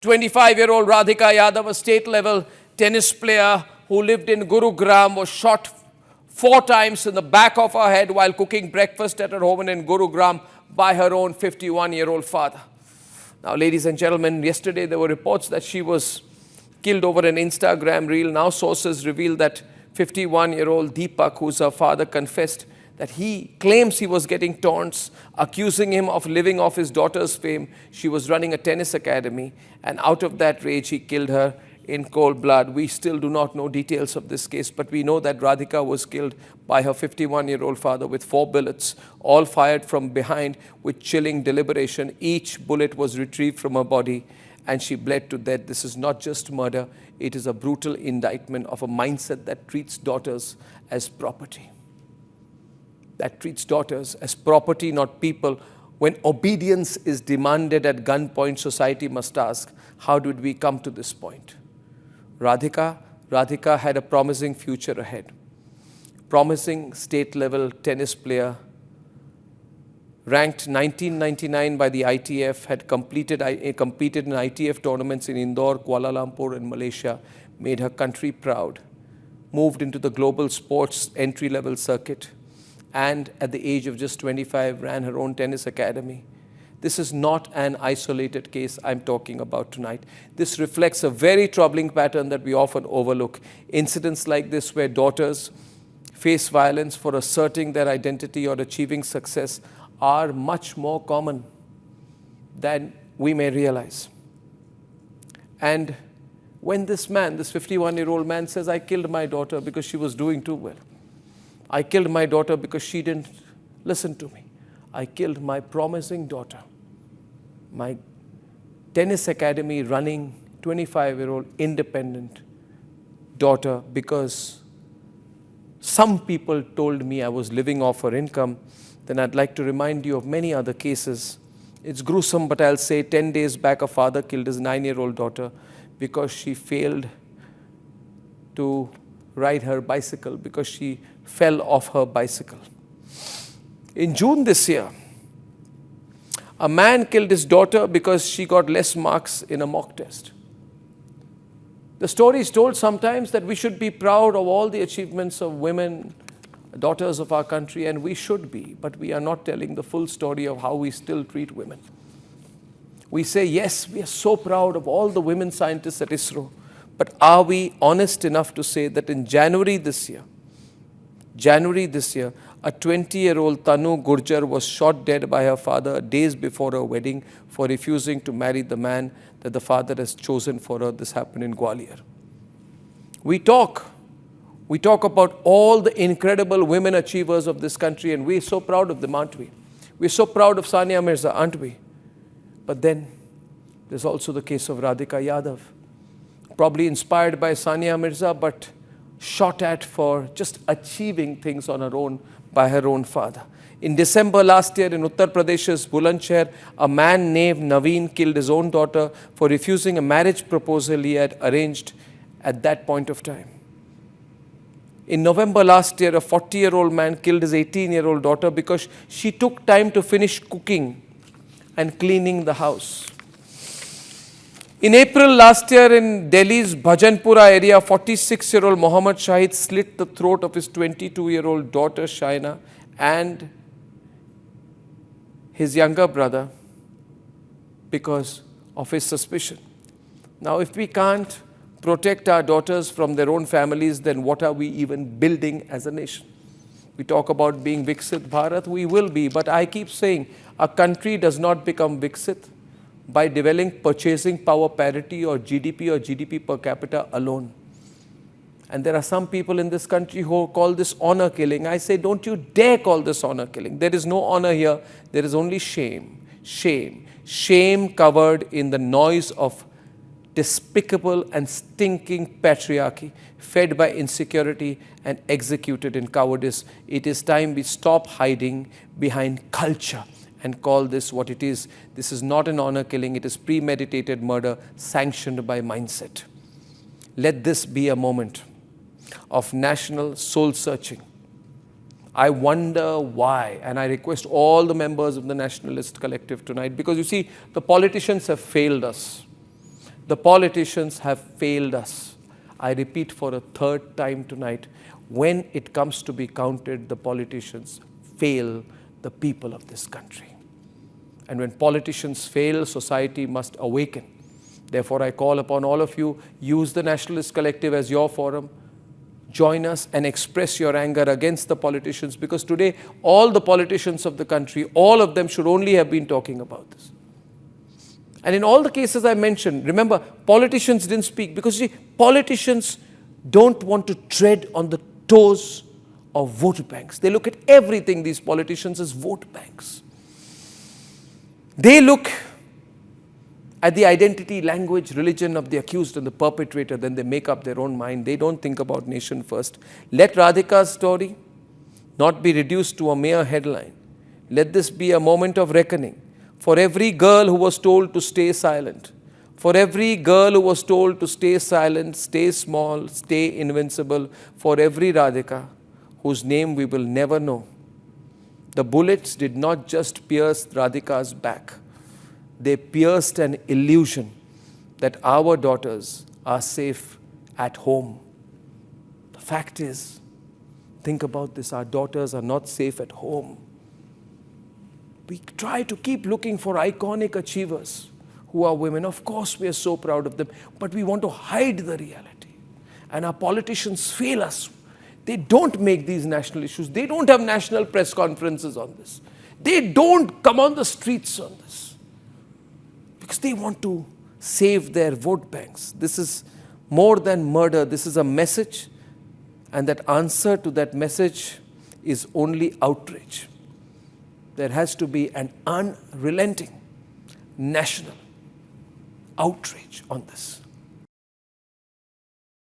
25-year-old Radhika Yadav, a state-level tennis player who lived in Gurugram, was shot 4 times in the back of her head while cooking breakfast at her home in Gurugram by her own 51-year-old father. Now, ladies and gentlemen, yesterday there were reports that she was killed over an Instagram reel. Now sources reveal that 51-year-old Deepak, who's her father, confessed that he claims he was getting taunts, accusing him of living off his daughter's fame. She was running a tennis academy, and out of that rage, he killed her in cold blood. We still do not know details of this case, but we know that Radhika was killed by her 51-year-old father with 4 bullets, all fired from behind with chilling deliberation. Each bullet was retrieved from her body, and she bled to death. This is not just murder, it is a brutal indictment of a mindset that treats daughters as property. That treats daughters as property, not people. When obedience is demanded at gunpoint, society must ask, how did we come to this point? Radhika had a promising future ahead. Promising state-level tennis player, ranked 1999 by the ITF, had competed in ITF tournaments in Indore, Kuala Lumpur and Malaysia, made her country proud, moved into the global sports entry-level circuit, and at the age of just 25 ran her own tennis academy. This is not an isolated case I'm talking about tonight. This reflects a very troubling pattern that we often overlook. Incidents like this, where daughters face violence for asserting their identity or achieving success, are much more common than we may realize. And when this 51-year-old man says, I killed my daughter because she was doing too well. I killed my daughter because she didn't listen to me. I killed my promising daughter, my tennis academy running 25-year-old independent daughter, because some people told me I was living off her income. Then I'd like to remind you of many other cases. It's gruesome, but I'll say 10 days back, a father killed his 9-year-old daughter because she failed to ride her bicycle, because she fell off her bicycle. In June this year, a man killed his daughter because she got less marks in a mock test. The story is told sometimes that we should be proud of all the achievements of women, daughters of our country, and we should be, but we are not telling the full story of how we still treat women. We say, yes, we are so proud of all the women scientists at ISRO, but are we honest enough to say that in January this year, a 20-year-old Tanu Gurjar was shot dead by her father days before her wedding for refusing to marry the man that the father has chosen for her. This happened in Gwalior. We talk about all the incredible women achievers of this country, and we're so proud of them, aren't we? We're so proud of Sania Mirza, aren't we? But then there's also the case of Radhika Yadav, probably inspired by Sania Mirza, but shot at for just achieving things on her own by her own father. In December last year in Uttar Pradesh's Bulandshahr, a man named Naveen killed his own daughter for refusing a marriage proposal he had arranged at that point of time. In November last year, a 40-year-old man killed his 18-year-old daughter because she took time to finish cooking and cleaning the house. In April last year in Delhi's Bhajanpura area, 46-year-old Mohammad Shahid slit the throat of his 22-year-old daughter Shaina and his younger brother because of his suspicion. Now, if we can't protect our daughters from their own families, then what are we even building as a nation? We talk about being Viksit Bharat, we will be, but I keep saying a country does not become Viksit by developing purchasing power parity or GDP per capita alone. And there are some people in this country who call this honor killing. I say, don't you dare call this honor killing. There is no honor here. There is only shame. Shame covered in the noise of despicable and stinking patriarchy, fed by insecurity and executed in cowardice. It is time we stop hiding behind culture and call this what it is. This is not an honor killing, it is premeditated murder sanctioned by mindset. Let this be a moment of national soul searching. I wonder why, and I request all the members of the Nationalist Collective tonight, because you see, the politicians have failed us. The politicians have failed us. I repeat for a third time tonight, when it comes to be counted, the politicians fail the people of this country. And when politicians fail, society must awaken. Therefore, I call upon all of you, use the Nationalist Collective as your forum. Join us and express your anger against the politicians, because today, all the politicians of the country, all of them should only have been talking about this. And in all the cases I mentioned, remember, politicians didn't speak because, see, politicians don't want to tread on the toes of vote banks. They look at everything, these politicians, as vote banks. They look at the identity, language, religion of the accused and the perpetrator, then they make up their own mind. They don't think about nation first. Let Radhika's story not be reduced to a mere headline. Let this be a moment of reckoning for every girl who was told to stay silent, for every girl who was told to stay silent, stay small, stay invincible, for every Radhika whose name we will never know. The bullets did not just pierce Radhika's back. They pierced an illusion that our daughters are safe at home. The fact is, think about this, our daughters are not safe at home. We try to keep looking for iconic achievers who are women. Of course, we are so proud of them, but we want to hide the reality. And our politicians fail us. They don't make these national issues. They don't have national press conferences on this. They don't come on the streets on this. Because they want to save their vote banks. This is more than murder. This is a message. And that answer to that message is only outrage. There has to be an unrelenting national outrage on this.